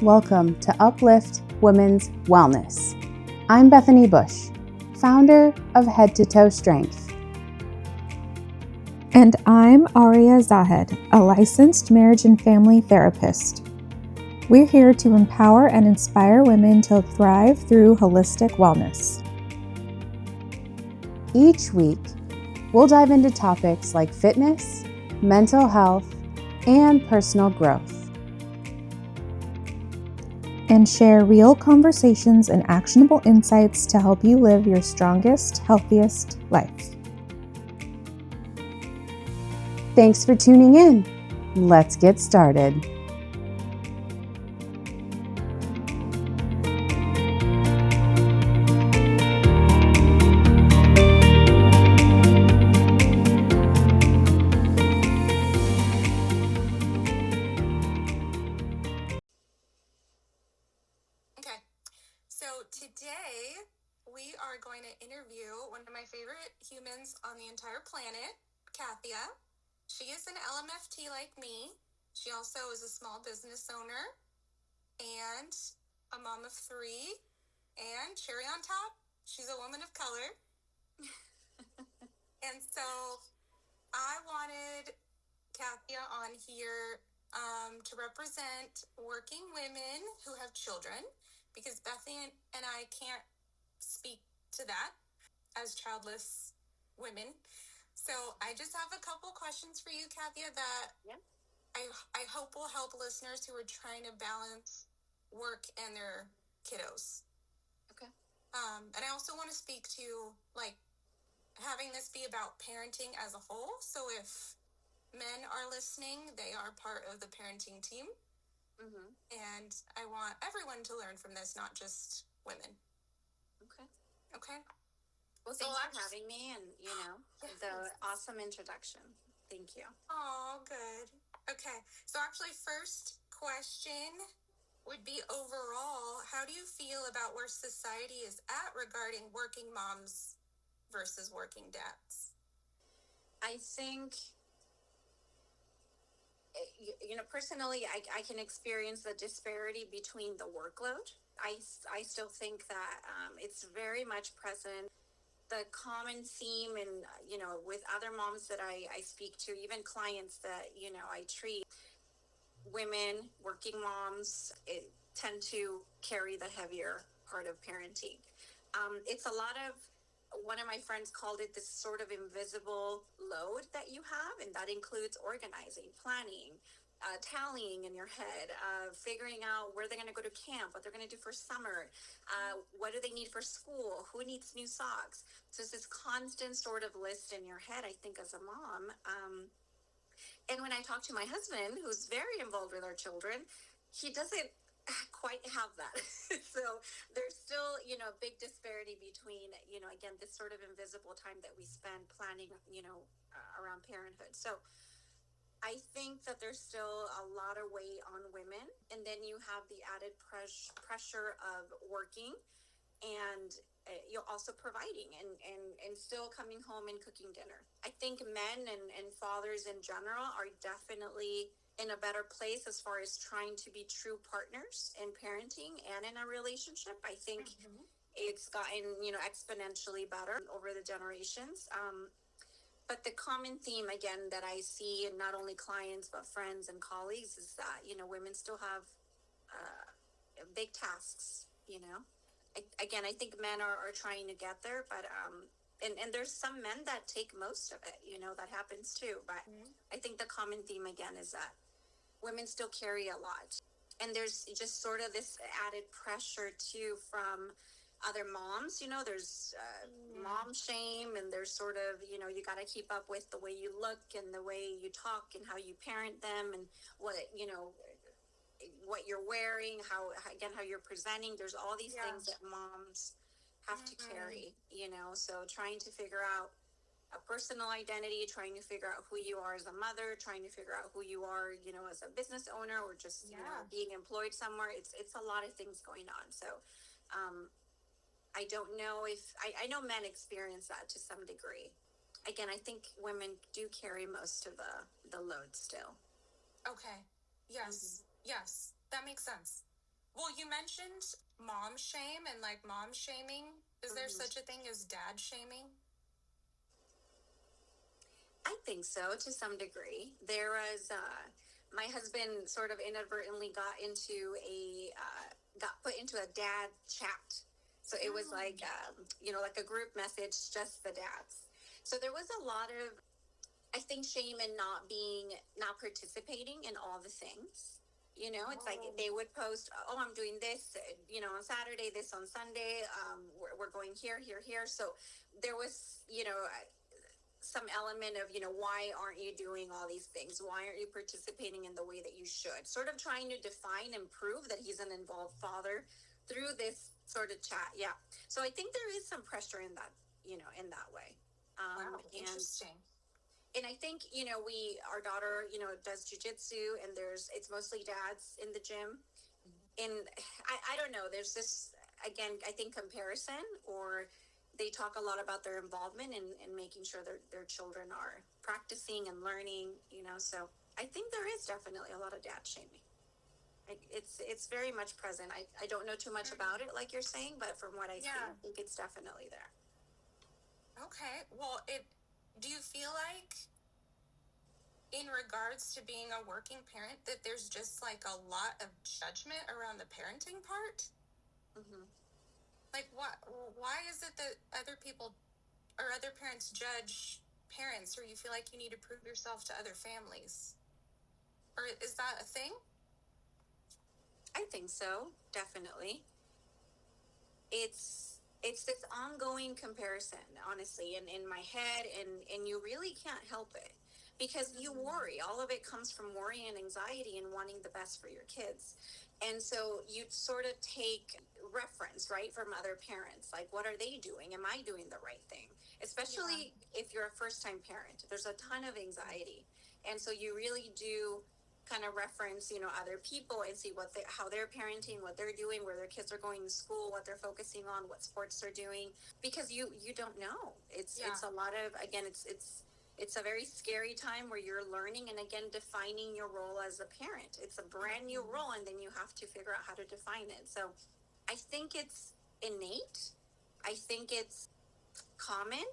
welcome to Uplift Women's Wellness. I'm Bethany Bush, founder of Head to Toe Strength. And I'm Auria Zahed, a licensed marriage and family therapist. We're here to empower and inspire women to thrive through holistic wellness. Each week, we'll dive into topics like fitness, mental health, and personal growth. And share real conversations and actionable insights to help you live your strongest, healthiest life. Thanks for tuning in. Let's get started. Today, we are going to interview one of my favorite humans on the entire planet, Kathia. She is an LMFT like me. She also is a small business owner and a mom of 3. And cherry on top, she's a woman of color. And so I wanted Kathia on here to represent working women who have children, because Bethany and I can't speak to that as childless women. So I just have a couple questions for you, Kathia, that I hope will help listeners who are trying to balance work and their kiddos. Okay. And I also want to speak to having this be about parenting as a whole. So if men are listening, they are part of the parenting team. Mm-hmm. And I want everyone to learn from this, not just women. Okay. Well, thanks for having me and, the awesome introduction. Thank you. Oh, good. Okay. So actually, first question would be overall, how do you feel about where society is at regarding working moms versus working dads? I think, personally, I can experience the disparity between the workload. I still think that it's very much present. The common theme and, with other moms that I speak to, even clients that, I treat, women, working moms, tend to carry the heavier part of parenting. It's a lot of, one of my friends called it this sort of invisible load that you have, and that includes organizing, planning, tallying in your head, figuring out where they're going to go to camp, what they're going to do for summer, what do they need for school, who needs new socks. So it's this constant sort of list in your head, I think, as a mom. And when I talk to my husband, who's very involved with our children, he doesn't quite have that. So there's still, a big disparity between, again, this sort of invisible time that we spend planning, around parenthood. So I think that there's still a lot of weight on women. And then you have the added pressure of working and you're also providing and still coming home and cooking dinner. I think men and fathers in general are definitely in a better place as far as trying to be true partners in parenting and in a relationship. I think it's gotten, exponentially better over the generations. But the common theme, again, that I see in not only clients but friends and colleagues is that, women still have big tasks, I think men are trying to get there, but and there's some men that take most of it, that happens too. But I think the common theme again is that women still carry a lot, and there's just sort of this added pressure too from other moms. There's mom shame, and there's sort of you got to keep up with the way you look and the way you talk and how you parent them and what you're wearing, how you're presenting. There's all these things that moms have to carry, so trying to figure out a personal identity, trying to figure out who you are as a mother, trying to figure out who you are, as a business owner or just, being employed somewhere. It's a lot of things going on. So, I don't know if, I know men experience that to some degree. Again, I think women do carry most of the load still. Okay. Yes. Yes. That makes sense. Well, you mentioned mom shame and like mom shaming. Is there such a thing as dad shaming? I think so, to some degree. There was my husband sort of inadvertently got put into a dad chat. So it was like like a group message, just the dads. So there was a lot of, I think, shame in not participating in all the things. It's like they would post, oh, I'm doing this, on Saturday, this on Sunday, we're going here, here, here. So there was, some element of, why aren't you doing all these things? Why aren't you participating in the way that you should? Sort of trying to define and prove that he's an involved father through this sort of chat. Yeah. So I think there is some pressure in that, in that way. Wow, interesting. And I think, our daughter, does jujitsu, and it's mostly dads in the gym. And I don't know, there's this, again, I think comparison, or they talk a lot about their involvement in making sure their children are practicing and learning, so I think there is definitely a lot of dad shaming. It's very much present. I don't know too much about it, like you're saying, but from what I see, I think it's definitely there. Okay. Well, do you feel like in regards to being a working parent that there's just like a lot of judgment around the parenting part? Mm-hmm. Like why is it that other people or other parents judge parents, or you feel like you need to prove yourself to other families? Or is that a thing? I think so, definitely. It's this ongoing comparison, honestly, in my head, and you really can't help it, because you worry. All of it comes from worry and anxiety and wanting the best for your kids. And so you sort of take reference, right, from other parents. Like, what are they doing? Am I doing the right thing? Especially if you're a first-time parent. There's a ton of anxiety. And so you really do kind of reference, other people, and see how they're parenting, what they're doing, where their kids are going to school, what they're focusing on, what sports they're doing, because you don't know. It's a lot of, again, it's a very scary time where you're learning and, again, defining your role as a parent. It's a brand new role, and then you have to figure out how to define it. So I think it's innate. I think it's common,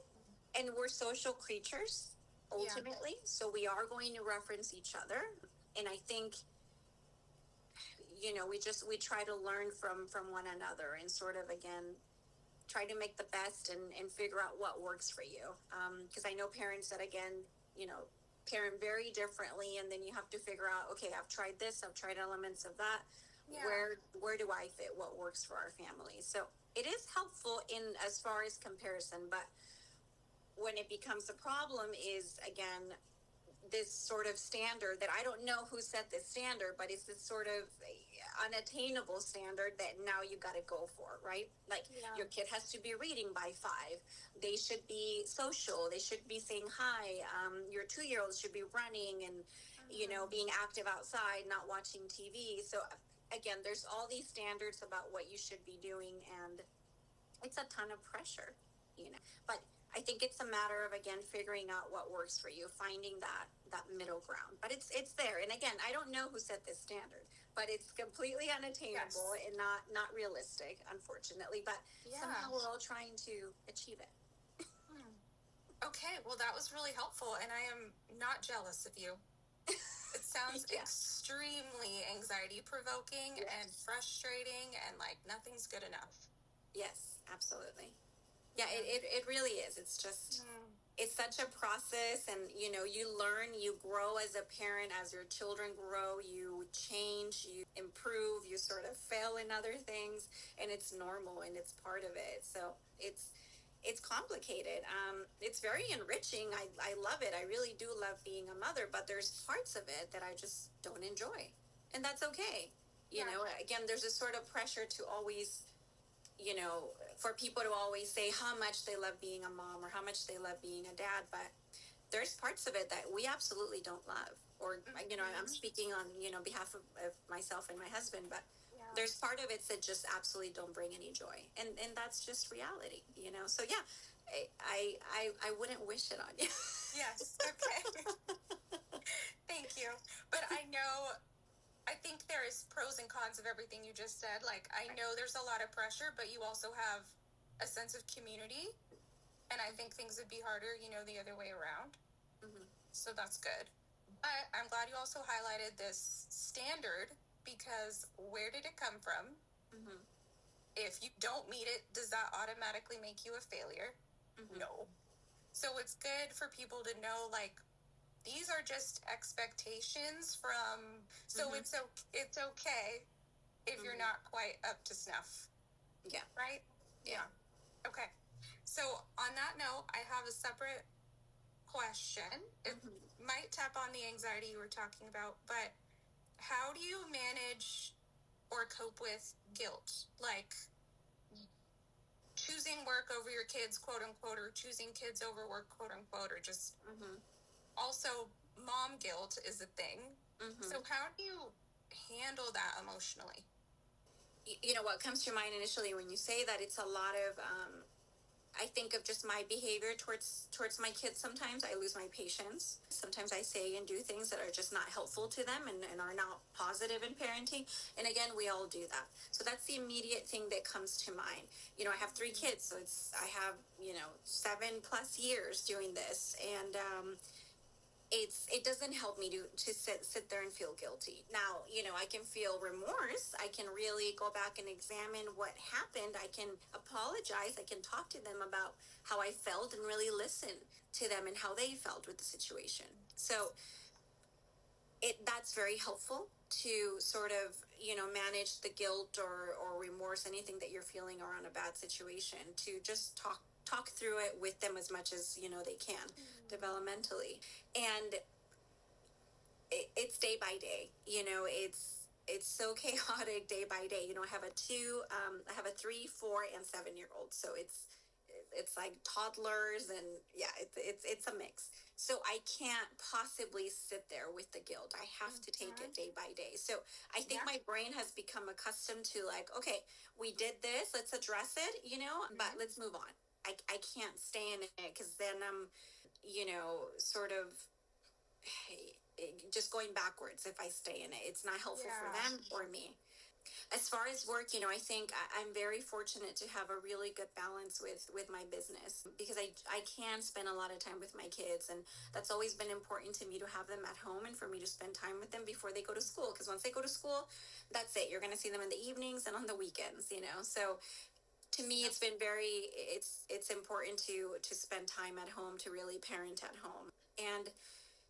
and we're social creatures ultimately. So we are going to reference each other. And I think, we try to learn from one another, and sort of, again, try to make the best and figure out what works for you. Because I know parents that, again, parent very differently, and then you have to figure out, okay, I've tried this, I've tried elements of that. Yeah. Where do I fit? What works for our family? So it is helpful in as far as comparison, but when it becomes a problem is, again, this sort of standard that I don't know who set this standard, but it's this sort of unattainable standard that now you got to go for, right? Like, your kid has to be reading by 5. They should be social. They should be saying hi. Your 2-year-old should be running and, being active outside, not watching TV. So again, there's all these standards about what you should be doing, and it's a ton of pressure, but I think it's a matter of, again, figuring out what works for you, finding that middle ground. But it's there. And again, I don't know who set this standard, but it's completely unattainable and not realistic, unfortunately. But somehow we're all trying to achieve it. Okay, well, that was really helpful, and I am not jealous of you. It sounds extremely anxiety-provoking and frustrating, and like nothing's good enough. Yes, absolutely. Yeah, it really is. It's just, it's such a process, and, you learn, you grow as a parent, as your children grow, you change, you improve, you sort of fail in other things, and it's normal, and it's part of it. So it's complicated. It's very enriching. I love it. I really do love being a mother, but there's parts of it that I just don't enjoy, and that's okay. Again, there's a sort of pressure to always, for people to always say how much they love being a mom or how much they love being a dad, but there's parts of it that we absolutely don't love. Or, I'm speaking on, behalf of myself and my husband, but there's part of it that just absolutely don't bring any joy. And that's just reality, So yeah, I wouldn't wish it on you. Yes. Okay. Thank you. But I know I think there is pros and cons of everything you just said. Like, I know there's a lot of pressure, but you also have a sense of community. And I think things would be harder, the other way around. Mm-hmm. So that's good. But I'm glad you also highlighted this standard, because where did it come from? Mm-hmm. If you don't meet it, does that automatically make you a failure? Mm-hmm. No. So it's good for people to know, like, these are just expectations from, so Mm-hmm. it's okay if you're not quite up to snuff. Yeah. Right? Yeah. Okay. So on that note, I have a separate question. It might tap on the anxiety you were talking about, but how do you manage or cope with guilt? Like choosing work over your kids, quote unquote, or choosing kids over work, quote unquote, or just also mom guilt is a thing. So how do you handle that emotionally? What comes to mind initially when you say that, it's a lot of I think of just my behavior towards my kids. Sometimes I lose my patience. Sometimes I say and do things that are just not helpful to them and are not positive in parenting. And again, we all do that. So that's the immediate thing that comes to mind. I have 3 kids, so I have 7+ years doing this, and it doesn't help me to sit there and feel guilty. Now, I can feel remorse. I can really go back and examine what happened. I can apologize. I can talk to them about how I felt and really listen to them and how they felt with the situation. So that's very helpful to sort of, manage the guilt or remorse, anything that you're feeling around a bad situation, to just talk through it with them as much as, they can developmentally. And it's day by day, it's so chaotic day by day. I have a 3, 4, and 7-year-old. So it's like toddlers, and yeah, it's a mix. So I can't possibly sit there with the guilt. I have to take it day by day. So I think my brain has become accustomed to, like, okay, we did this, let's address it, but let's move on. I can't stay in it, because then I'm, sort of just going backwards if I stay in it. It's not helpful for them or me. As far as work, I think I'm very fortunate to have a really good balance with my business, because I can spend a lot of time with my kids, and that's always been important to me, to have them at home and for me to spend time with them before they go to school, because once they go to school, that's it. You're going to see them in the evenings and on the weekends, So to me, it's been it's important to spend time at home, to really parent at home. And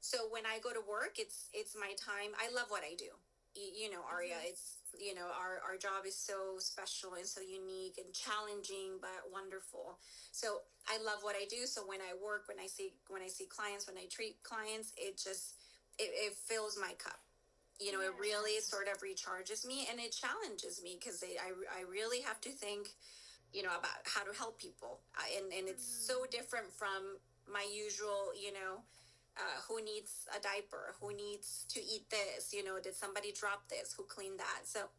so when I go to work, it's my time. I love what I do. Auria, it's, our job is so special and so unique and challenging, but wonderful. So I love what I do. So when I work, when I see clients, when I treat clients, it fills my cup. It really sort of recharges me, and it challenges me, because I really have to think, about how to help people. And it's so different from my usual, who needs a diaper, who needs to eat this, did somebody drop this, who cleaned that. So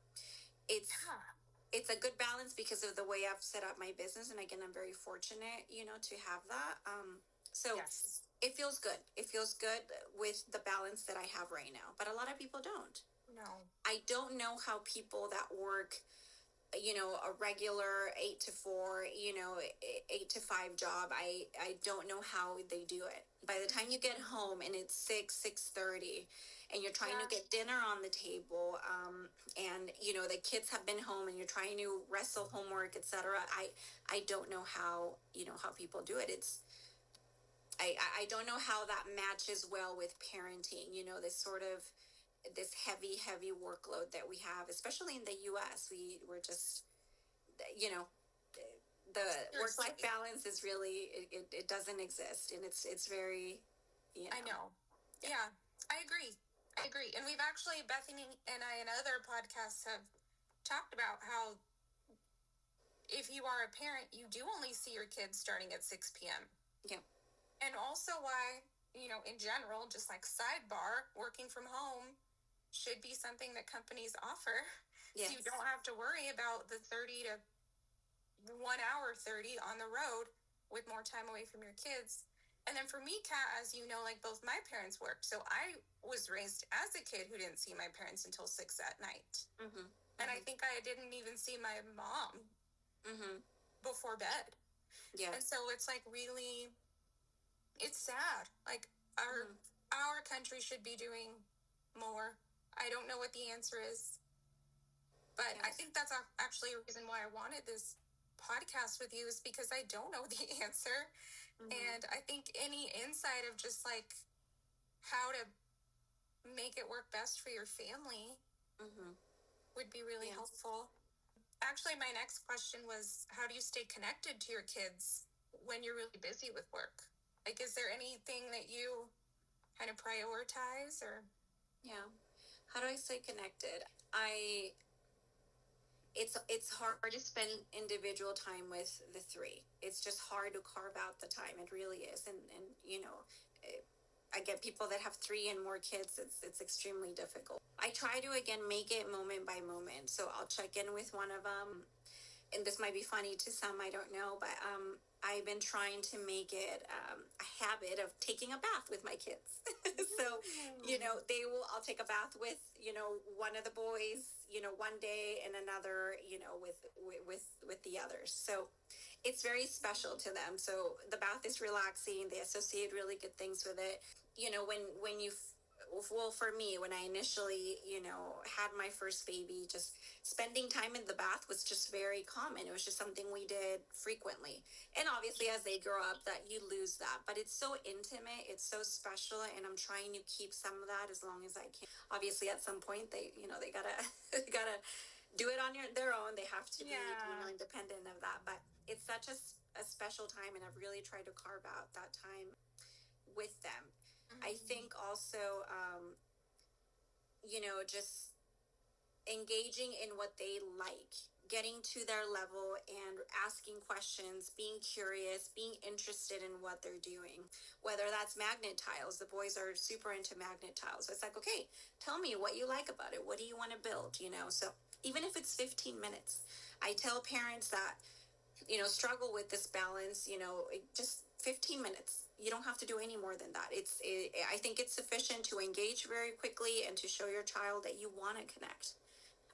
it's a good balance because of the way I've set up my business. And again, I'm very fortunate, to have that. So yes, it feels good. It feels good with the balance that I have right now. But a lot of people don't. No. I don't know how people that work, a regular 8 to 4, 8 to 5 job. I don't know how they do it. By the time you get home and it's 6:30, and you're trying to get dinner on the table, and the kids have been home, and you're trying to wrestle homework, etc. I don't know how how people do it. I don't know how that matches well with parenting. This sort of this heavy workload that we have, especially in the US. We're just, the work-life balance is really, it doesn't exist, and it's very, I know. Yeah, I agree. And we've actually, Bethany and I, in other podcasts, have talked about how if you are a parent, you do only see your kids starting at 6 p.m. Yeah. And also why, in general, just like sidebar, working from home should be something that companies offer. Yes. So you don't have to worry about the 30 to 1 hour 30 on the road with more time away from your kids. And then for me, Kat, as you know, like both my parents worked. So I was raised as a kid who didn't see my parents until 6 at night. Mm-hmm. And I think I didn't even see my mom before bed. Yeah. And so it's like really, it's sad. Like our country should be doing more. I don't know what the answer is. But I think that's actually a reason why I wanted this podcast with you, is because I don't know the answer. And I think any insight of just like how to make it work best for your family would be really helpful. Actually, my next question was, how do you stay connected to your kids when you're really busy with work? Like, is there anything that you kind of prioritize or? Yeah. How do I stay connected? It's hard to spend individual time with the three. It's just hard to carve out the time. It really is. And you know, I get people that have 3 and more kids. It's extremely difficult. I try to, again, make it moment by moment. So I'll check in with one of them. And this might be funny to some, I don't know, but I've been trying to make it a habit of taking a bath with my kids. So, you know, I'll take a bath with, you know, one of the boys, you know, one day, and another, you know, with the others. So it's very special to them. So the bath is relaxing. They associate really good things with it. You know, well, for me, when I initially, you know, had my first baby, just spending time in the bath was just very common. It was just something we did frequently. And obviously, as they grow up, that you lose that. But it's so intimate, it's so special, and I'm trying to keep some of that as long as I can. Obviously, at some point, they gotta they gotta do it on their own. They have to be, you know, independent of that. But it's such a special time, and I've really tried to carve out that time with them. I think also, you know, just engaging in what they like, getting to their level and asking questions, being curious, being interested in what they're doing. Whether that's magnet tiles, the boys are super into magnet tiles. So it's like, okay, tell me what you like about it. What do you want to build? You know, so even if it's 15 minutes, I tell parents that, you know, struggle with this balance, you know, just 15 minutes. You don't have to do any more than that. I think it's sufficient to engage very quickly and to show your child that you want to connect.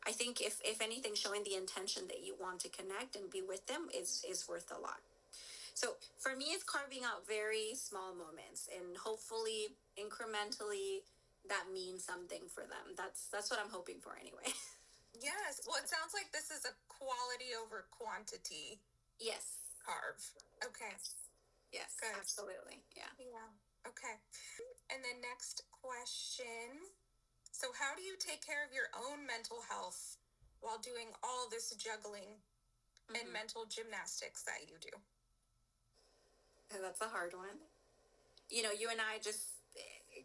I think if anything, showing the intention that you want to connect and be with them is worth a lot. So for me, it's carving out very small moments, and hopefully incrementally that means something for them. That's what I'm hoping for anyway. Yes. Well, it sounds like this is a quality over quantity. Yes. Carve. Okay. Yes. Good. Absolutely. Yeah. Yeah. Okay. And then next question. So how do you take care of your own mental health while doing all this juggling and mental gymnastics that you do? That's a hard one. You know, you and I just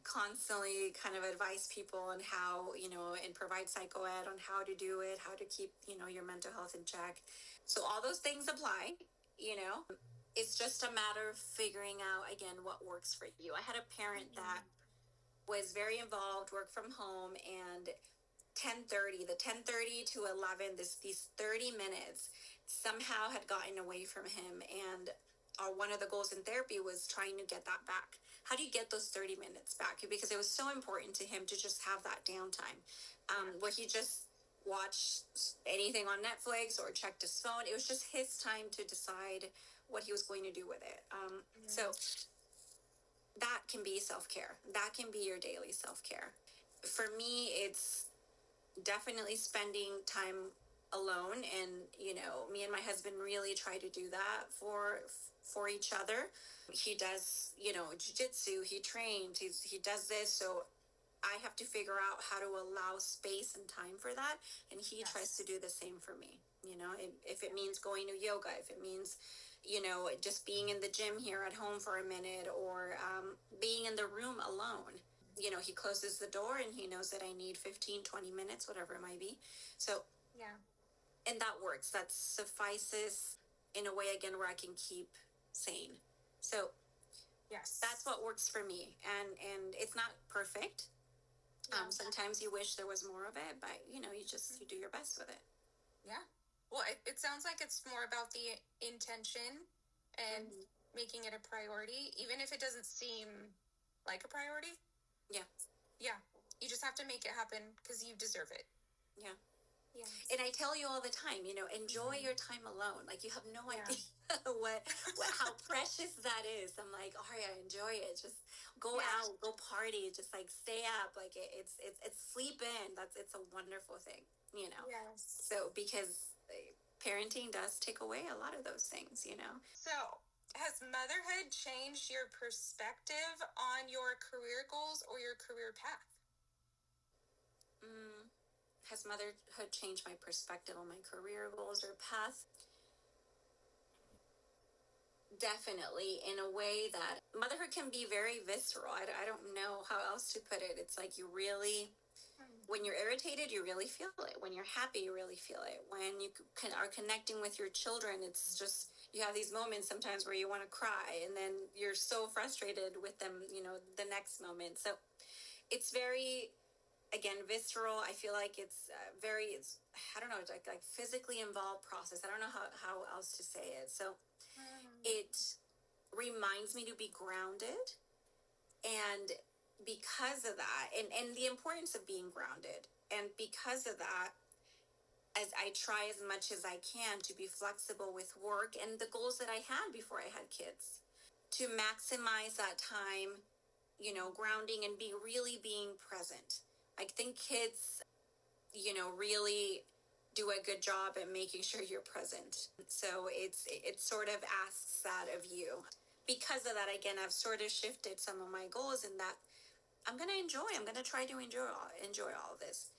constantly kind of advise people on how, you know, and provide psychoed on how to do it, how to keep, you know, your mental health in check. So all those things apply, you know. It's just a matter of figuring out, again, what works for you. I had a parent that was very involved, worked from home, and 10:30 to 11, these 30 minutes somehow had gotten away from him. And one of the goals in therapy was trying to get that back. How do you get those 30 minutes back? Because it was so important to him to just have that downtime, where he just watched anything on Netflix or checked his phone. It was just his time to decide what he was going to do with it. So that can be self-care. That can be your daily self-care. For me, it's definitely spending time alone, and, you know, me and my husband really try to do that for each other. He does, you know, jiu-jitsu, he trains, he does this, so I have to figure out how to allow space and time for that, and he tries to do the same for me. You know, if it means going to yoga, if it means, you know, just being in the gym here at home for a minute, or being in the room alone. You know, he closes the door and he knows that I need 15, 20 minutes, whatever it might be. So, yeah. And that works. That suffices in a way, again, where I can keep sane. So, yes, that's what works for me. And it's not perfect. Yeah. Sometimes you wish there was more of it, but, you know, you do your best with it. Yeah. Well, it sounds like it's more about the intention and making it a priority, even if it doesn't seem like a priority. Yeah. Yeah. You just have to make it happen because you deserve it. Yeah. Yeah. And I tell you all the time, enjoy your time alone. Like, you have no idea how precious that is. I'm like, Auria, enjoy it. Just go out, go party, just like stay up. Like it's sleep in. It's a wonderful thing, Yes. So because parenting does take away a lot of those things, So has motherhood changed your perspective on your career goals or your career path? Has motherhood changed my perspective on my career goals or path? Definitely, in a way that motherhood can be very visceral. I don't know how else to put it. It's like you really, when you're irritated, you really feel it. When you're happy, you really feel it. When you are connecting with your children, it's just, you have these moments sometimes where you want to cry, and then you're so frustrated with them, the next moment. So it's very, again, visceral. I feel like it's I don't know, it's like physically involved process. I don't know how else to say it. So it reminds me to be grounded, and because of that, and the importance of being grounded, and because of that, as I try as much as I can to be flexible with work and the goals that I had before I had kids, to maximize that time, grounding and really being present. I think kids, really do a good job at making sure you're present. So it sort of asks that of you. Because of that, again, I've sort of shifted some of my goals in that I'm going to try to enjoy all of this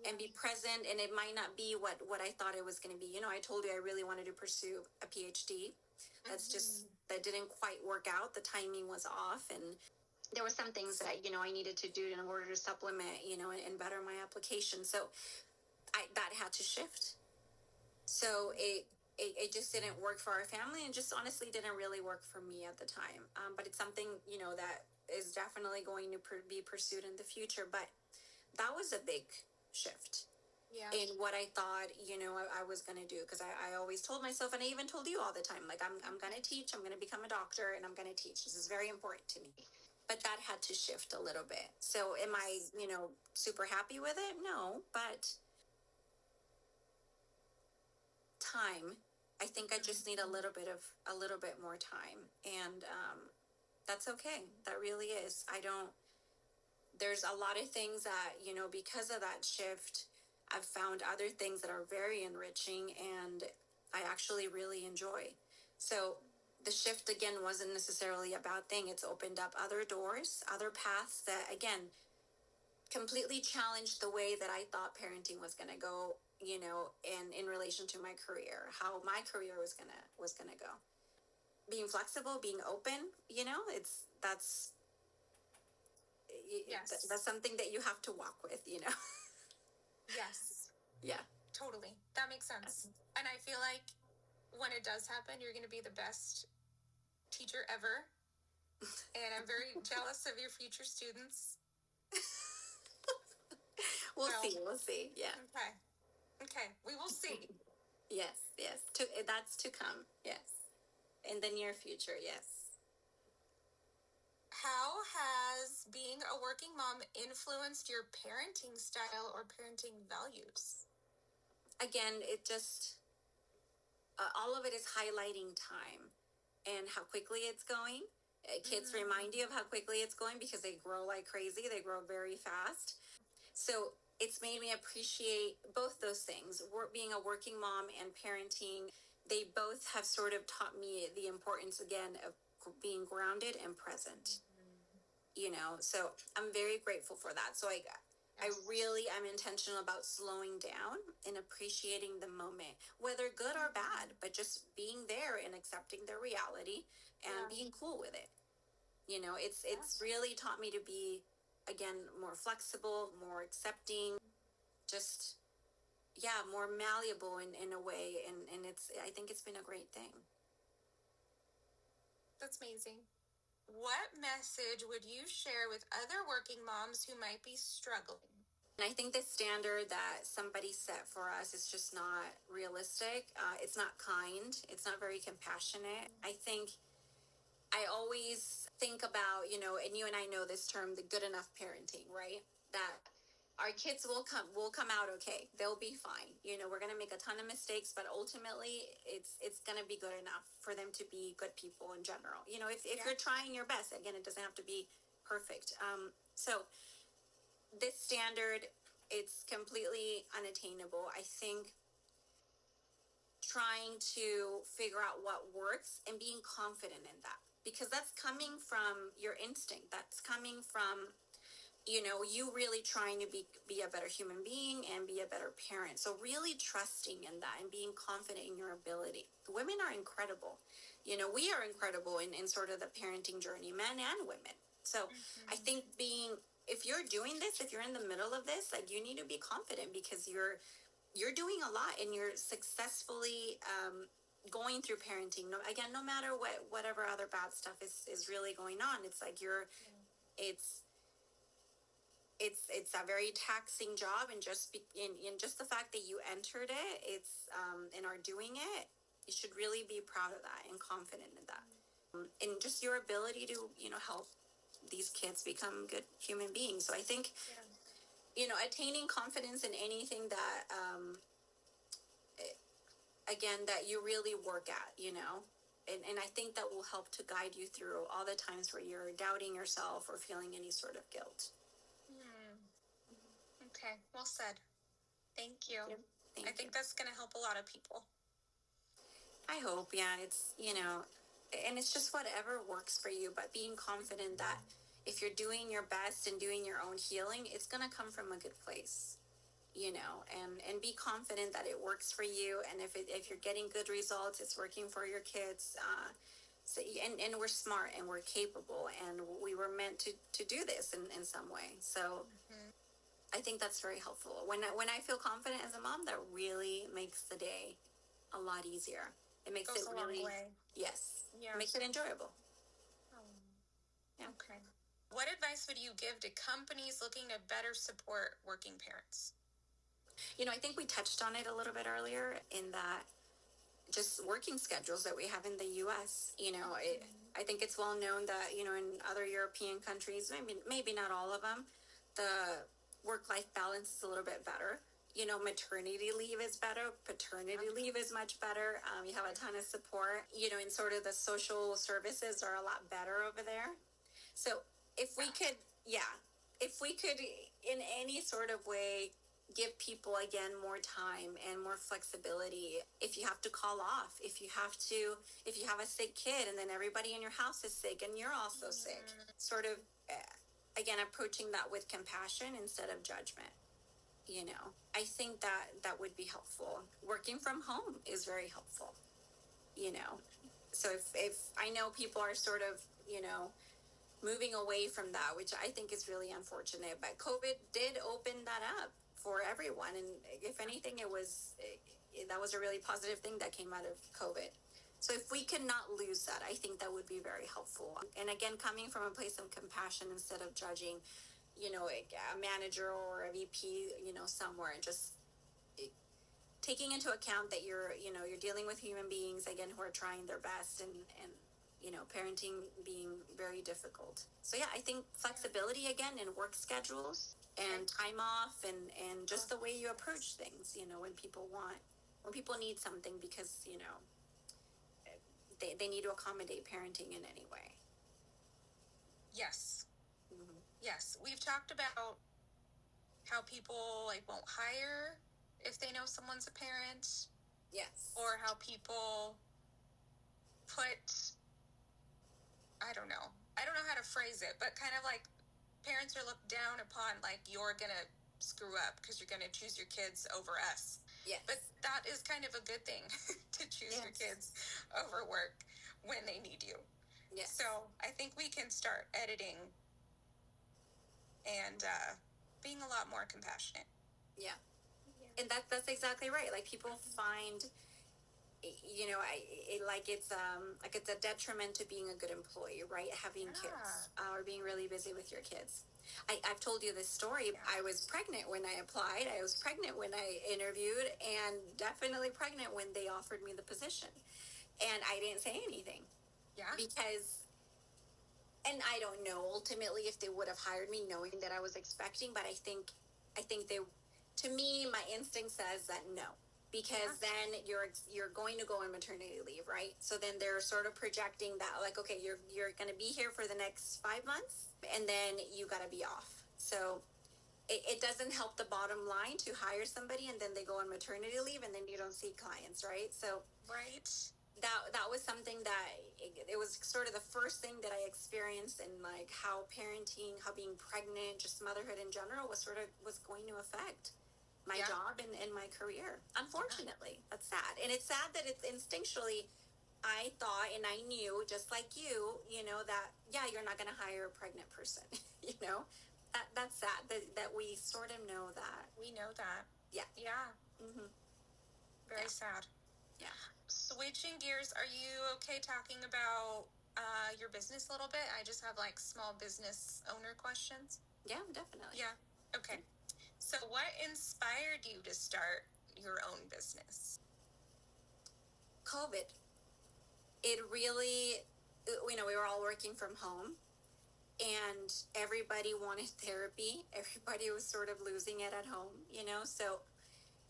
and be present. And it might not be what I thought it was going to be. I told you I really wanted to pursue a PhD. That didn't quite work out. The timing was off. And there were some things that, I needed to do in order to supplement, and better my application. So that had to shift. So it just didn't work for our family, and just honestly didn't really work for me at the time. But it's something, that is definitely going to be pursued in the future. But that was a big shift in what I thought, I was going to do. Because I always told myself, and I even told you all the time, like, I'm going to teach, I'm going to become a doctor, and I'm going to teach. This is very important to me. But that had to shift a little bit. So am I, super happy with it? No, but time. I think I just need a little bit more time, and that's okay. That really is. There's a lot of things that, because of that shift, I've found other things that are very enriching and I actually really enjoy. So the shift, again, wasn't necessarily a bad thing. It's opened up other doors, other paths that, again, completely challenged the way that I thought parenting was going to go, in relation to my career, how my career was going to go. Being flexible, being open, that's something that you have to walk with, Yes. Yeah. Totally. That makes sense. And I feel like when it does happen, you're going to be the best teacher ever. And I'm very jealous of your future students. We'll see. Yeah. Okay. We will see. Yes. That's to come. Yes. In the near future. Yes. How has being a working mom influenced your parenting style or parenting values? Again, it just, all of it is highlighting time and how quickly it's going. Kids remind you of how quickly it's going because they grow like crazy. They grow very fast. So it's made me appreciate both those things. Being a working mom and parenting, they both have sort of taught me the importance, again, of being grounded and present. So I'm very grateful for that. So I really am intentional about slowing down and appreciating the moment, whether good or bad, but just being there and accepting the reality and being cool with it. It's really taught me to be, again, more flexible, more accepting, just, more malleable in a way. And I think it's been a great thing. That's amazing. What message would you share with other working moms who might be struggling? And I think the standard that somebody set for us is just not realistic. It's not kind. It's not very compassionate. I think I always think about, and you and I know this term, the good enough parenting, right? That our kids will come out okay. They'll be fine. We're going to make a ton of mistakes, but ultimately it's going to be good enough for them to be good people in general. If you're trying your best, again, it doesn't have to be perfect. So this standard, it's completely unattainable. I think trying to figure out what works and being confident in that, because that's coming from your instinct. That's coming from you really trying to be a better human being and be a better parent. So really trusting in that and being confident in your ability. Women are incredible. We are incredible in sort of the parenting journey, men and women. So I think if you're doing this, if you're in the middle of this, like, you need to be confident, because you're doing a lot and you're successfully going through parenting. No matter whatever other bad stuff is really going on, it's like it's a very taxing job, and just in just the fact that you entered it's and are doing it, you should really be proud of that and confident in that, and just your ability to help these kids become good human beings. So I think attaining confidence in anything that again that you really work at, and I think that will help to guide you through all the times where you're doubting yourself or feeling any sort of guilt. Okay, well said. Thank you. Thank I you. think that's going to help a lot of people. I hope, yeah. It's, and it's just whatever works for you, but being confident that if you're doing your best and doing your own healing, it's going to come from a good place, and be confident that it works for you. And if you're getting good results, it's working for your kids. So, and we're smart and we're capable, and we were meant to do this in some way. So I think that's very helpful. When I feel confident as a mom, that really makes the day a lot easier. It makes Goes it a long really, way. yes, Yeah. it makes it enjoyable. Yeah. Okay. What advice would you give to companies looking to better support working parents? I think we touched on it a little bit earlier, in that just working schedules that we have in the U.S. I think it's well known that in other European countries, maybe not all of them, the work-life balance is a little bit better. Maternity leave is better. Paternity leave is much better. You have a ton of support. And sort of the social services are a lot better over there. So if we could, in any sort of way, give people again more time and more flexibility. If you have to call off, if you have a sick kid and then everybody in your house is sick and you're also sick, sort of, again, approaching that with compassion instead of judgment. I think that would be helpful. Working from home is very helpful. So if I know people are sort of, moving away from that, which I think is really unfortunate, but COVID did open that up for everyone. And if anything, that was a really positive thing that came out of COVID. So if we could not lose that, I think that would be very helpful. And again, coming from a place of compassion instead of judging, a manager or a VP, somewhere, and just taking into account that you're dealing with human beings, again, who are trying their best, and parenting being very difficult. So yeah, I think flexibility again in work schedules and time off, and just the way you approach things, when people need something, because, they need to accommodate parenting in any way. Yes. Yes. We've talked about how people won't hire if they know someone's a parent. Yes. Or how people put, I don't know how to phrase it, but kind of like parents are looked down upon, like you're gonna screw up because you're gonna choose your kids over us. Yes. But that is kind of a good thing to choose your kids over work when they need you. Yes. So I think we can start editing and being a lot more compassionate. Yeah. And that's exactly right. Like, people find, it's a detriment to being a good employee, right? Having kids, or being really busy with your kids. I've told you this story. I was pregnant when I applied. I was pregnant when I interviewed, and definitely pregnant when they offered me the position. And I didn't say anything. Yeah. Because and I don't know ultimately if they would have hired me knowing that I was expecting, but I think they, to me, my instinct says that no, because then you're going to go on maternity leave, right? So then they're sort of projecting that, like, okay, you're going to be here for the next 5 months, and then you got to be off. So it doesn't help the bottom line to hire somebody and then they go on maternity leave and then you don't see clients, right? So Right. that was something that it was sort of the first thing that I experienced in like how parenting, how being pregnant, just motherhood in general was going to affect my job and my career. Unfortunately, that's sad. And it's sad that it's instinctually, I thought and I knew, just like you know, that, you're not going to hire a pregnant person, you know? That's sad that we sort of know that. We know that. Yeah. Yeah. Mm-hmm. Very sad. Yeah. Switching gears, are you okay talking about your business a little bit? I just have like small business owner questions. Yeah, definitely. Yeah. Okay. So what inspired you to start your own business? COVID. It really, you know, we were all working from home and everybody wanted therapy. Everybody was sort of losing it at home, you know? So,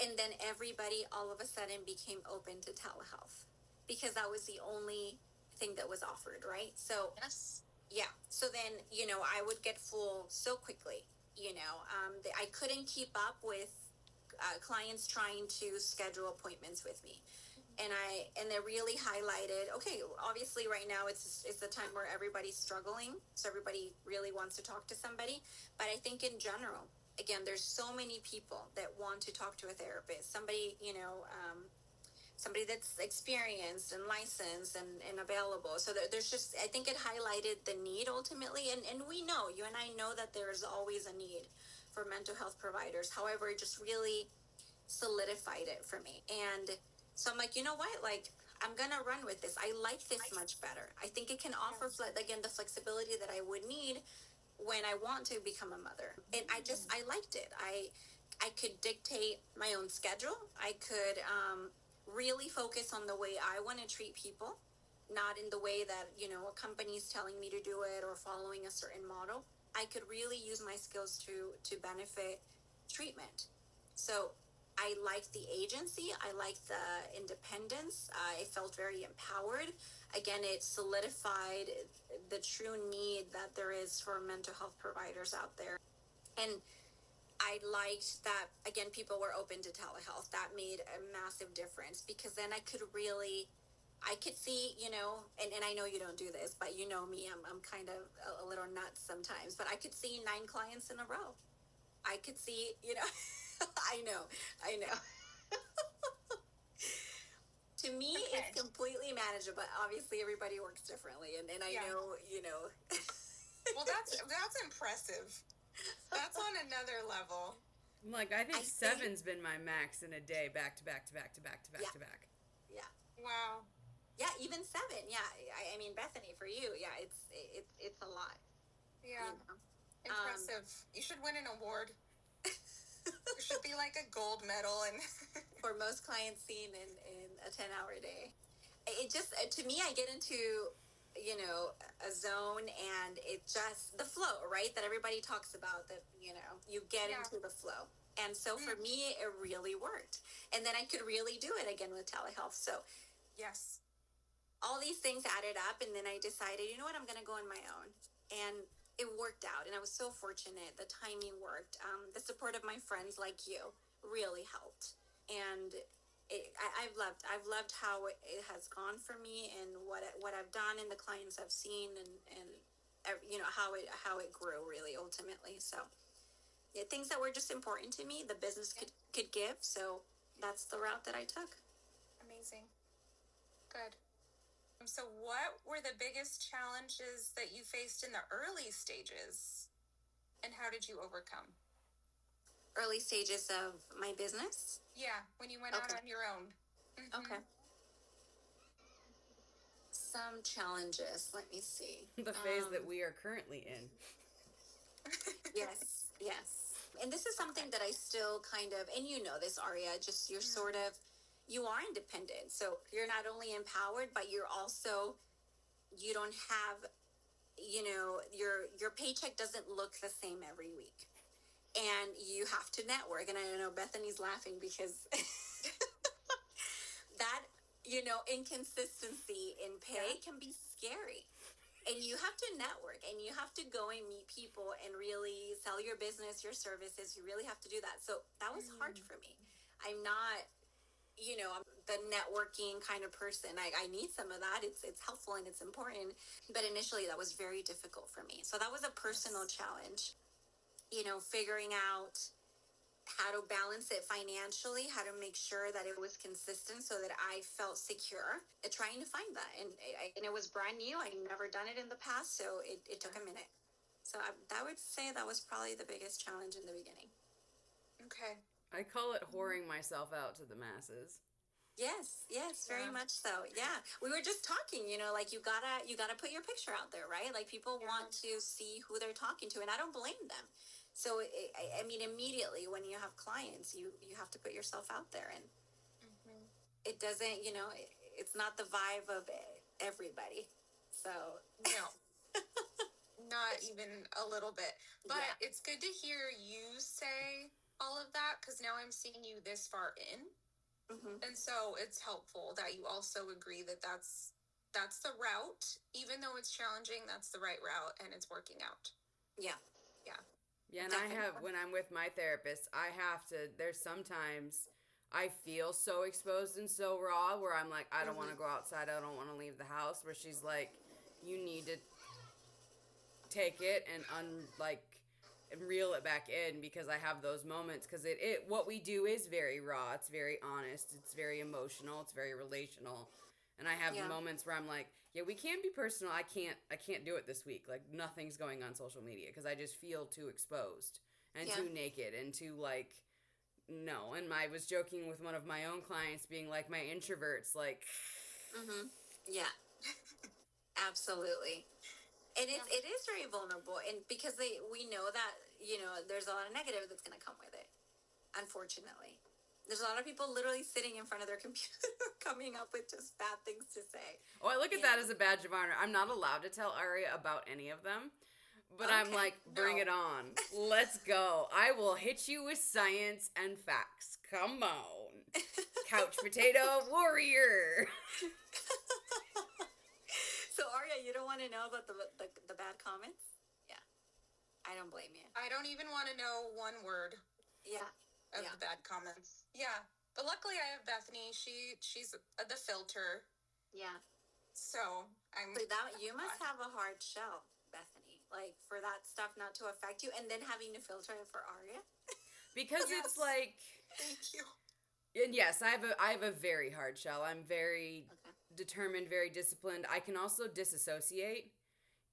and then everybody all of a sudden became open to telehealth because that was the only thing that was offered, right? So, Yes. yeah. So then, you know, I would get full so quickly, you know. I couldn't keep up with clients trying to schedule appointments with me. And it really highlighted, okay, obviously right now it's the time where everybody's struggling, so everybody really wants to talk to somebody. But I think in general, again, there's so many people that want to talk to a therapist, somebody, you know, somebody that's experienced and licensed and available. So there's just, I think it highlighted the need ultimately. And we know, you and I know that there's always a need for mental health providers. However, it just really solidified it for me. And so I'm like, you know what? Like, I'm going to run with this. I like this much better. I think it can offer, again, the flexibility that I would need when I want to become a mother. And I liked it. I could dictate my own schedule. I could really focus on the way I want to treat people, not in the way that, you know, a company's telling me to do it or following a certain model. I could really use my skills to benefit treatment. So I liked the agency. I liked the independence. I felt very empowered. Again, it solidified the true need that there is for mental health providers out there. And I liked that, again, people were open to telehealth. That made a massive difference because then I could see, you know, and I know you don't do this, but you know me, I'm kind of a little nuts sometimes, but I could see 9 clients in a row. I could see, you know, I know. To me, it's completely manageable, but obviously everybody works differently. And I know, you know. Well, that's impressive. That's on another level. Like, I think 7's been my max in a day, back to back to back to back to back to back. Yeah. Wow. Yeah, even 7. Yeah. I mean, Bethany, for you, yeah, it's a lot. Yeah. You know? Impressive. You should win an award. There should be like a gold medal and for most clients seen in a 10-hour day. It just, to me, I get into, you know, a zone and it just, the flow, right? That everybody talks about, that, you know, you get into the flow. And so for me, it really worked. And then I could really do it again with telehealth. So yes, all these things added up, and then I decided, you know what, I'm going to go on my own. And it worked out, and I was so fortunate. The timing worked. The support of my friends like you really helped. And I've loved how it has gone for me and what I've done and the clients I've seen and you know, how it grew really ultimately. So yeah, things that were just important to me, the business could give. So that's the route that I took. amazing. Good. So what were the biggest challenges that you faced in the early stages, and how did you overcome? Early stages of my business? Yeah, when you went out on your own. Mm-hmm. Okay. Some challenges. Let me see. The phase that we are currently in. Yes. And this is something that I still kind of, and you know this, Auria, just you're sort of, you are independent. So you're not only empowered, but you're also, you don't have your paycheck doesn't look the same every week, and you have to network. And I know Bethany's laughing because that, inconsistency in pay can be scary. And you have to network, and you have to go and meet people and really sell your business, your services. You really have to do that. So that was hard for me. I'm not, I'm the networking kind of person. I need some of that. It's helpful and it's important. But initially that was very difficult for me. So that was a personal challenge, figuring out how to balance it financially, how to make sure that it was consistent so that I felt secure, trying to find that. And it was brand new. I'd never done it in the past. So it took a minute. So I would say that was probably the biggest challenge in the beginning. Okay. I call it whoring myself out to the masses. Yes, very much so. Yeah. We were just talking, like you gotta put your picture out there, right? Like people want to see who they're talking to, and I don't blame them. So, I mean, immediately when you have clients, you have to put yourself out there, and it doesn't, it's not the vibe of everybody. So, No, not even a little bit. But it's good to hear you say all of that, because now I'm seeing you this far in. And so it's helpful that you also agree that that's the route. Even though it's challenging, that's the right route, and it's working out. Yeah. Yeah, and when I'm with my therapist, there's sometimes I feel so exposed and so raw where I'm like, I don't want to go outside, I don't want to leave the house, where she's like, you need to take it and reel it back in, because I have those moments, because what we do is very raw, it's very honest, it's very emotional, it's very relational. And I have moments where I'm like, yeah, we can't be personal. I can't do it this week. Like, nothing's going on social media because I just feel too exposed and too naked and too, like, no. And I was joking with one of my own clients being like, my introverts, like. Yeah. Absolutely. And it is very vulnerable. And because we know that, there's a lot of negative that's going to come with it, unfortunately. There's a lot of people literally sitting in front of their computer coming up with just bad things to say. Oh, I look at that as a badge of honor. I'm not allowed to tell Auria about any of them, but I'm like, bring it on. Let's go. I will hit you with science and facts. Come on. Couch potato warrior. So, Auria, you don't want to know about the bad comments? Yeah. I don't blame you. I don't even want to know one word. Yeah. Of the bad comments. Yeah. But luckily I have Bethany. She's the filter. Yeah. So you must have a hard shell, Bethany. Like, for that stuff not to affect you, and then having to filter it for Auria. Because it's like. Thank you. And yes, I have a very hard shell. I'm very determined, very disciplined. I can also disassociate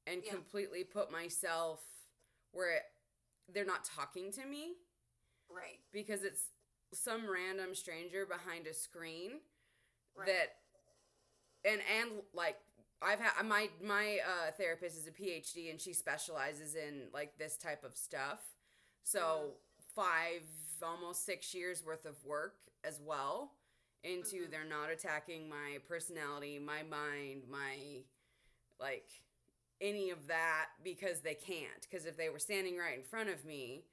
and completely put myself where they're not talking to me. Right. Because it's some random stranger behind a screen like I've had my therapist is a PhD, and she specializes in like this type of stuff. So 5, almost 6 years worth of work as well into they're not attacking my personality, my mind, my like any of that, because they can't. Because if they were standing right in front of me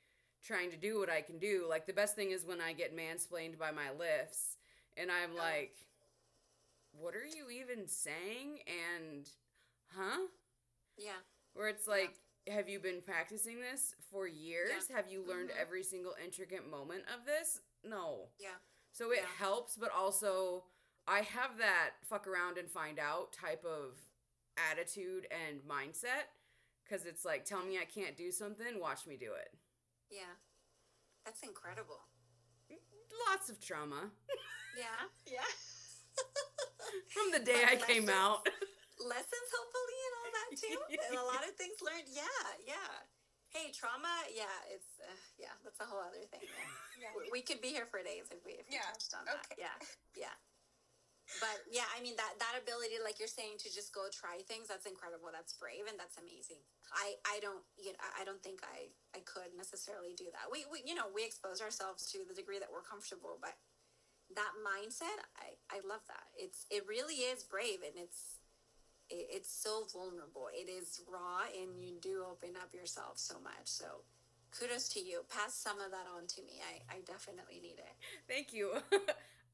trying to do what I can do, like the best thing is when I get mansplained by my lifts and I'm like, what are you even saying? And where it's like, have you been practicing this for years? Have you learned every single intricate moment of this? No. So it helps, but also I have that fuck around and find out type of attitude and mindset, because it's like, tell me I can't do something, watch me do it. Yeah. That's incredible. Lots of trauma. Yeah. From the day I came out. Lessons, hopefully, and all that, too. And a lot of things learned. Yeah. Hey, trauma, it's, that's a whole other thing. Yeah. We could be here for days if we touched on that. Yeah. But yeah, I mean that ability, like you're saying, to just go try things, that's incredible. That's brave, and that's amazing. I don't think I could necessarily do that. We expose ourselves to the degree that we're comfortable, but that mindset, I love that. It really is brave, and it's it's so vulnerable. It is raw, and you do open up yourself so much. So kudos to you. Pass some of that on to me. I definitely need it. Thank you.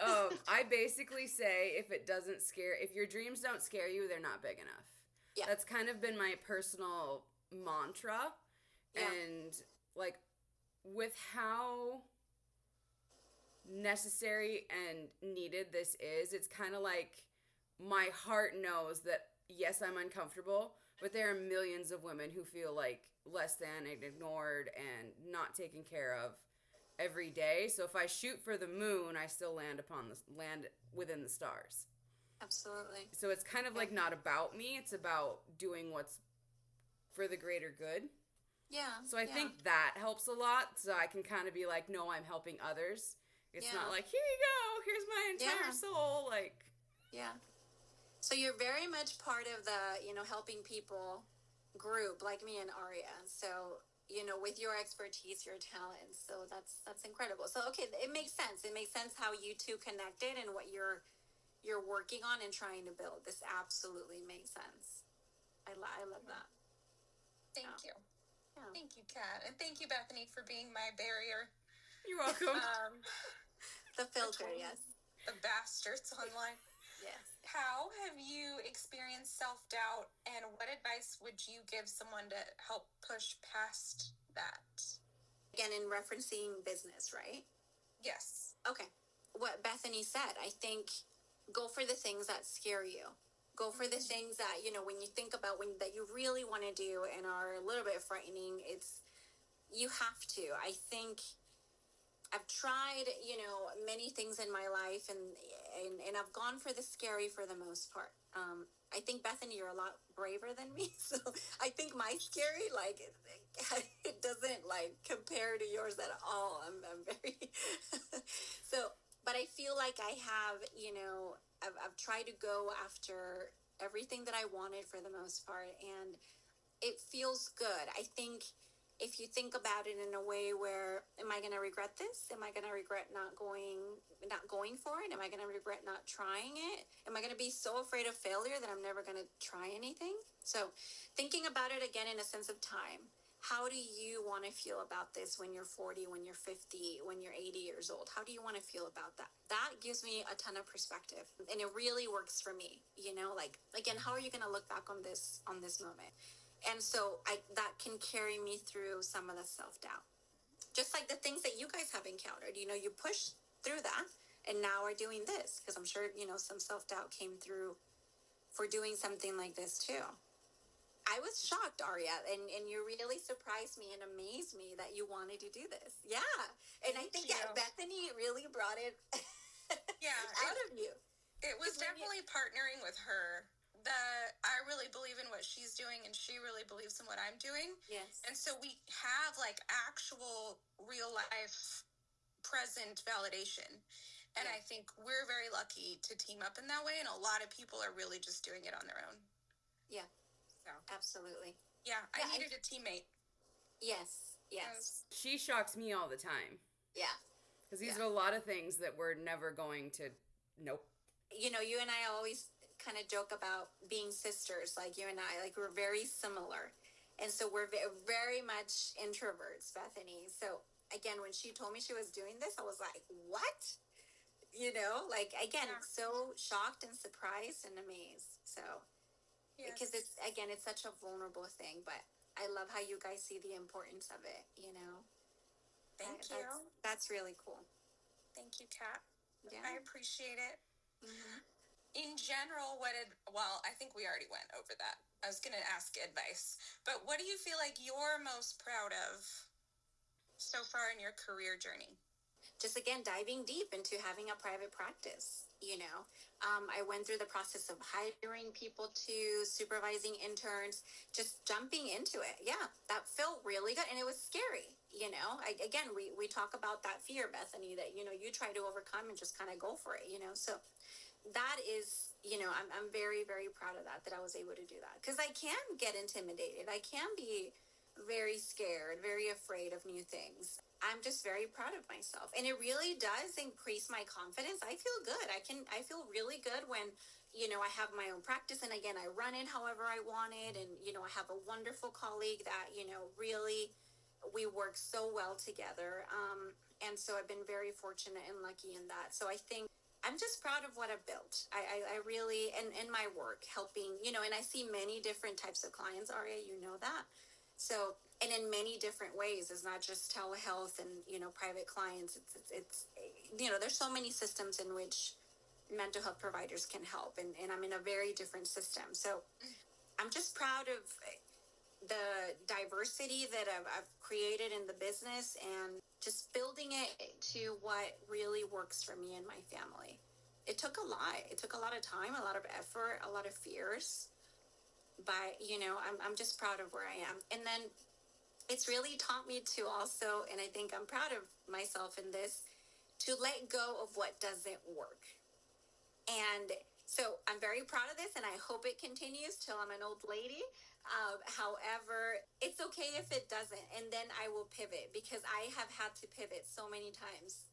I basically say if your dreams don't scare you, they're not big enough. Yeah. That's kind of been my personal mantra. Yeah. And like with how necessary and needed this is, it's kind of like my heart knows that yes, I'm uncomfortable, but there are millions of women who feel like less than and ignored and not taken care of every day. So if I shoot for the moon, I still land within the stars. Absolutely. So it's kind of like not about me, it's about doing what's for the greater good. Yeah. So I think that helps a lot. So I can kind of be like, no, I'm helping others. It's not like, here you go, here's my entire soul. Like, yeah. So you're very much part of the, helping people group like me and Auria. So, with your expertise, your talents. So that's incredible. So, okay, it makes sense. It makes sense how you two connected and what you're working on and trying to build. This absolutely makes sense. I love that. Thank you. Yeah. Thank you, Kat. And thank you, Bethany, for being my barrier. You're welcome. The filter, yes. The bastards online. Yes. How have you experienced self-doubt, and what advice would you give someone to help push past that? Again, in referencing business, right? Yes. Okay. What Bethany said, I think go for the things that scare you. Go for the things that, when you think about that you really want to do and are a little bit frightening, you have to. I think I've tried, many things in my life, and I've gone for the scary for the most part. I think, Bethany, you're a lot braver than me, so I think my scary, like, it doesn't, like, compare to yours at all. I'm very, but I feel like I have, I've tried to go after everything that I wanted for the most part, and it feels good. I think if you think about it in a way where, am I going to regret this? Am I going to regret not going for it? Am I going to regret not trying it? Am I going to be so afraid of failure that I'm never going to try anything? So thinking about it again in a sense of time, how do you want to feel about this when you're 40, when you're 50, when you're 80 years old? How do you want to feel about that? That gives me a ton of perspective, and it really works for me. Like, again, how are you going to look back on this moment? And so that can carry me through some of the self-doubt. Just like the things that you guys have encountered, you push through that and now are doing this, because I'm sure, some self-doubt came through for doing something like this too. I was shocked, Auria, and you really surprised me and amazed me that you wanted to do this. Yeah. And I think Bethany really brought it out of you. It was definitely partnering with her. I really believe in what she's doing, and she really believes in what I'm doing. Yes. And so we have like actual real life present validation. And I think we're very lucky to team up in that way. And a lot of people are really just doing it on their own. Yeah. So absolutely. Yeah. I needed a teammate. Yes. Yes. She shocks me all the time. Yeah. Because these are a lot of things that we're never going to, nope. You and I always kind of joke about being sisters, like you and I, like we're very similar. And so we're very much introverts, Bethany. So again, when she told me she was doing this, I was like, what? Like, again, so shocked and surprised and amazed. So, because it's such a vulnerable thing, but I love how you guys see the importance of it, Thank you. That's really cool. Thank you, Kat. Yeah. I appreciate it. Mm-hmm. In general, I think we already went over that. I was going to ask advice, but what do you feel like you're most proud of so far in your career journey? Just, again, diving deep into having a private practice, I went through the process of hiring people to supervising interns, just jumping into it. Yeah, that felt really good. And it was scary, we talk about that fear, Bethany, that, you try to overcome and just kind of go for it, so that is, I'm very, very proud of that I was able to do that, because I can get intimidated. I can be very scared, very afraid of new things. I'm just very proud of myself. And it really does increase my confidence. I feel good. I feel really good when, I have my own practice, and again, I run it however I want it. And, I have a wonderful colleague that, really we work so well together. And so I've been very fortunate and lucky in that. So I think I'm just proud of what I've built. I really, and in my work, helping, and I see many different types of clients, Auria, that. So, and in many different ways, it's not just telehealth and, private clients. It's there's so many systems in which mental health providers can help. And I'm in a very different system. So I'm just proud of the diversity that I've created in the business, and just building it to what really works for me and my family. It took a lot. It took a lot of time, a lot of effort, a lot of fears. But, I'm just proud of where I am. And then it's really taught me to also, and I think I'm proud of myself in this, to let go of what doesn't work. And so I'm very proud of this, and I hope it continues till I'm an old lady. However, it's okay if it doesn't, and then I will pivot, because I have had to pivot so many times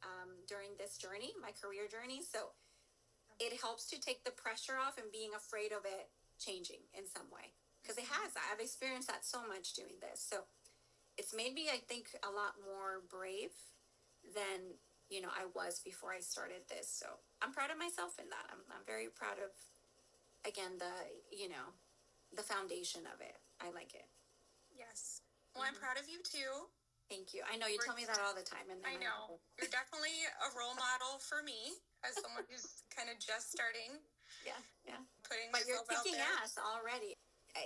during this journey, my career journey. So it helps to take the pressure off and being afraid of it changing in some way, because it has. I've experienced that so much doing this. So it's made me, I think, a lot more brave than I was before I started this. So I'm proud of myself in that. I'm very proud of, again, the foundation of it. I like it. Yes. Well, I'm proud of you too. Thank you. I know you tell me that all the time. And I know. You're definitely a role model for me as someone who's kind of just starting. Yeah. Putting But you're myself out kicking there. ass already.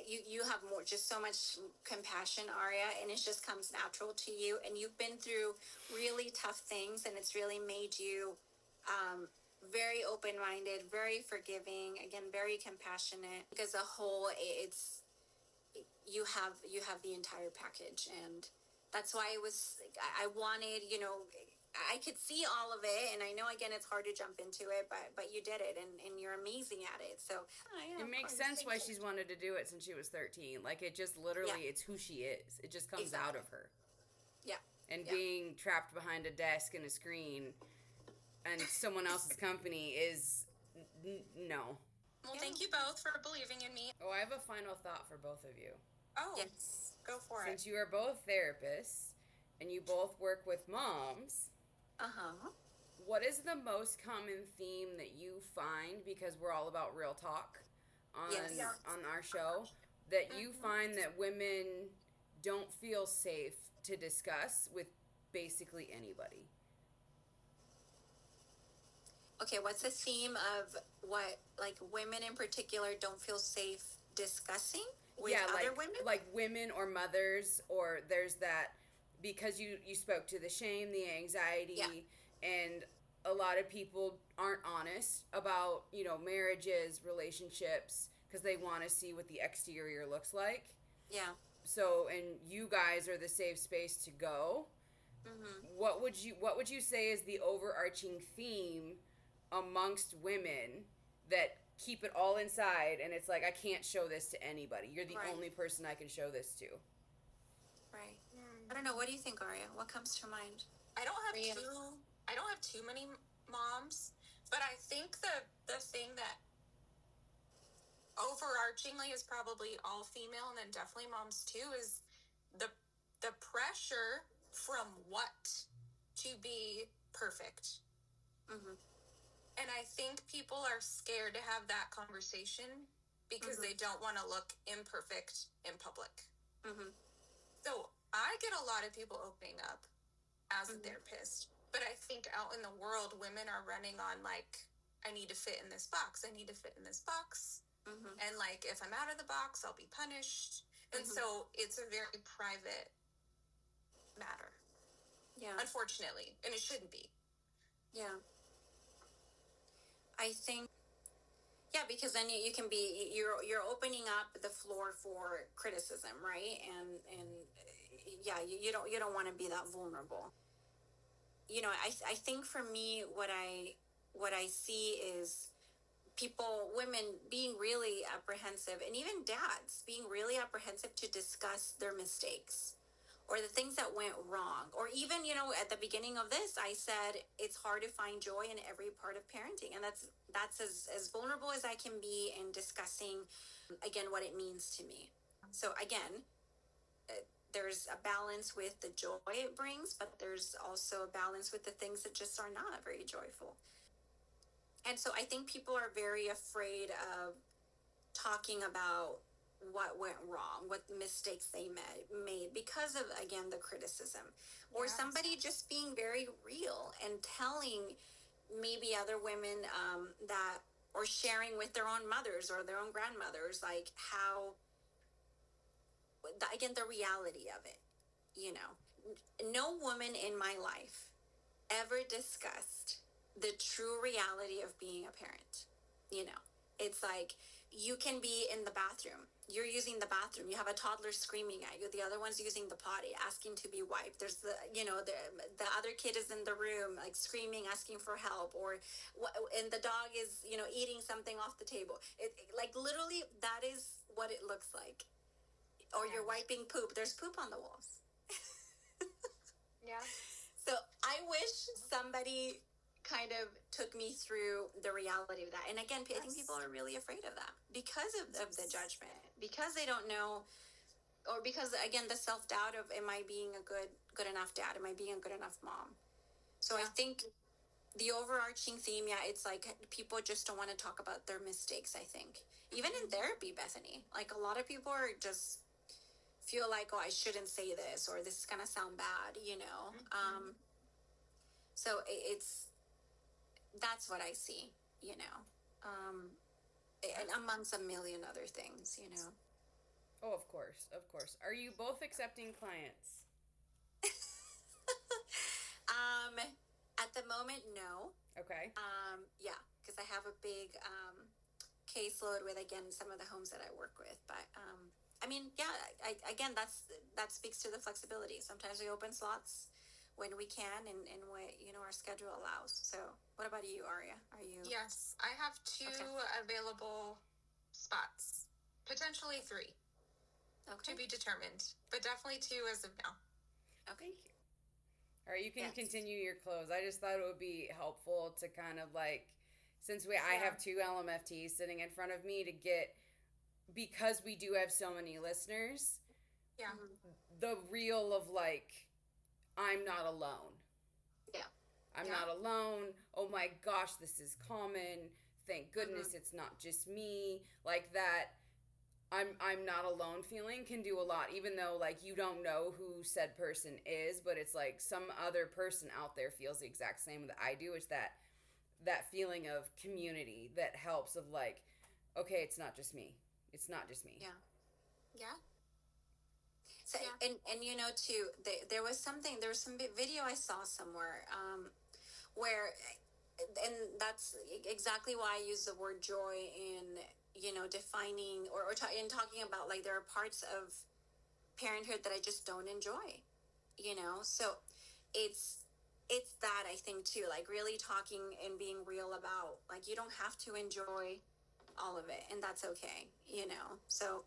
You have just so much compassion, Auria, and it just comes natural to you. And you've been through really tough things, and it's really made you very open-minded, very forgiving, again, very compassionate. As a whole, you have the entire package, and that's why I wanted, I could see all of it, and I know, again, it's hard to jump into it, but you did it, and you're amazing at it. So it makes sense why she's wanted to do it since she was 13. Like, it just literally, it's who she is. It just comes out of her. Yeah. And being trapped behind a desk and a screen and someone else's company is no. Well, thank you both for believing in me. Oh, I have a final thought for both of you. Oh, yes. Go for it. Since you are both therapists and you both work with moms, what is the most common theme that you find, because we're all about real talk on our show, that you find that women don't feel safe to discuss with basically anybody? Okay, what's the theme of what, like, women in particular don't feel safe discussing with other women? Like women or mothers, or there's that, because you spoke to the shame, the anxiety, and a lot of people aren't honest about, marriages, relationships, because they want to see what the exterior looks like. Yeah. So, and you guys are the safe space to go. Mm-hmm. What would you say is the overarching theme amongst women that keep it all inside, and it's like, I can't show this to anybody? You're the only person I can show this to. Right. I don't know. What do you think, Auria? What comes to mind? I don't have too many moms, but I think the thing that overarchingly is probably all female, and then definitely moms too, is the pressure from what to be perfect. Mm-hmm. And I think people are scared to have that conversation because they don't want to look imperfect in public. Mm-hmm. So I get a lot of people opening up as a therapist, but I think out in the world, women are running on, like, I need to fit in this box. I need to fit in this box. Mm-hmm. And, like, if I'm out of the box, I'll be punished. And so it's a very private matter. Yeah. Unfortunately. And it shouldn't be. Yeah. I think, because then you can be, you're opening up the floor for criticism, right? And you don't want to be that vulnerable. I think for me, what I see is women being really apprehensive, and even dads being really apprehensive to discuss their mistakes or the things that went wrong. Or even, at the beginning of this, I said it's hard to find joy in every part of parenting. And that's as vulnerable as I can be in discussing, again, what it means to me. So again, there's a balance with the joy it brings, but there's also a balance with the things that just are not very joyful. And so I think people are very afraid of talking about what went wrong, what mistakes they made because of, again, the criticism. Or somebody just being very real and telling maybe other women that, or sharing with their own mothers or their own grandmothers, like how, again, the reality of it. No woman in my life ever discussed the true reality of being a parent. It's like, you can be in the bathroom, you're using the bathroom, you have a toddler screaming at you, the other one's using the potty asking to be wiped, there's the other kid is in the room like screaming asking for help, and the dog is eating something off the table. Like literally that is what it looks like. Or you're wiping poop, there's poop on the walls. Yeah. So I wish somebody kind of took me through the reality of that. And again, I think people are really afraid of that because of the judgment, because they don't know, or because, again, the self-doubt of, am I being a good enough dad? Am I being a good enough mom? So I think the overarching theme, it's like people just don't want to talk about their mistakes, I think. Even in therapy, Bethany, like a lot of people are just feel like, oh, I shouldn't say this, or this is going to sound bad, So that's what I see, and amongst a million other things, Oh, of course. Are you both accepting clients? At the moment, no. Okay. Yeah, because I have a big caseload with, again, some of the homes that I work with. But I mean, yeah, again, that speaks to the flexibility. Sometimes we open slots when we can and what our schedule allows. So what about you, Auria? Are you? Yes, I have 2 available spots, potentially 3, to be determined, but definitely 2 as of now. Okay. Thank you. All right, you can continue your close. I just thought it would be helpful to kind of like, since I have 2 LMFTs sitting in front of me, to get, because we do have so many listeners, the real of like, I'm not alone. Yeah. I'm not alone. Oh my gosh, this is common. Thank goodness it's not just me. Like that, I'm not alone feeling can do a lot, even though like you don't know who said person is, but it's like some other person out there feels the exact same that I do. It's that feeling of community that helps, of like, okay, it's not just me. It's not just me. Yeah. Yeah. So, and too, there was some video I saw somewhere where, and that's exactly why I use the word joy in, defining or in talking about, like, there are parts of parenthood that I just don't enjoy, so it's that, I think, too, like really talking and being real about, like, you don't have to enjoy all of it, and that's okay, so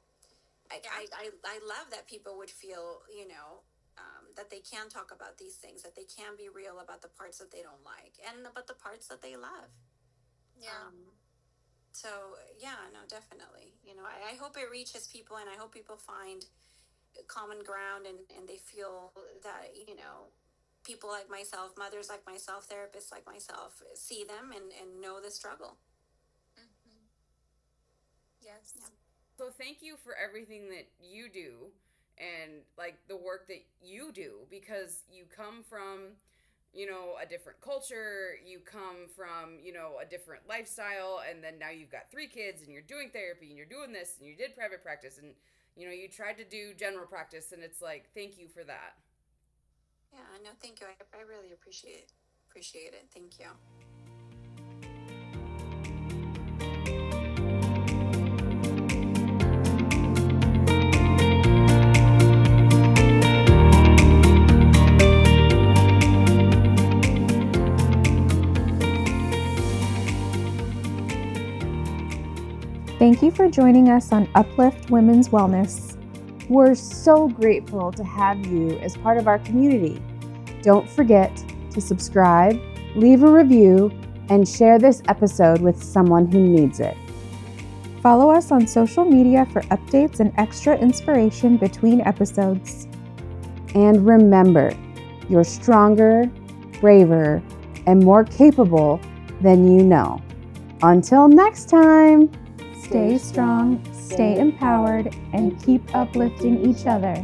I love that people would feel, that they can talk about these things, that they can be real about the parts that they don't like and about the parts that they love. Yeah. So yeah, no, definitely. I hope it reaches people, and I hope people find common ground, and they feel that, people like myself, mothers like myself, therapists like myself, see them and know the struggle. Yes. Yeah. So thank you for everything that you do, and like the work that you do, because you come from, a different culture, you come from, a different lifestyle, and then now you've got 3 kids and you're doing therapy and you're doing this and you did private practice, and you tried to do general practice, and it's like, thank you for that. Yeah, no, thank you. I really appreciate it. Thank you. Thank you for joining us on Uplift Women's Wellness. We're so grateful to have you as part of our community. Don't forget to subscribe, leave a review, and share this episode with someone who needs it. Follow us on social media for updates and extra inspiration between episodes. And remember, you're stronger, braver, and more capable than you know. Until next time, Stay strong, stay empowered, and keep uplifting each other.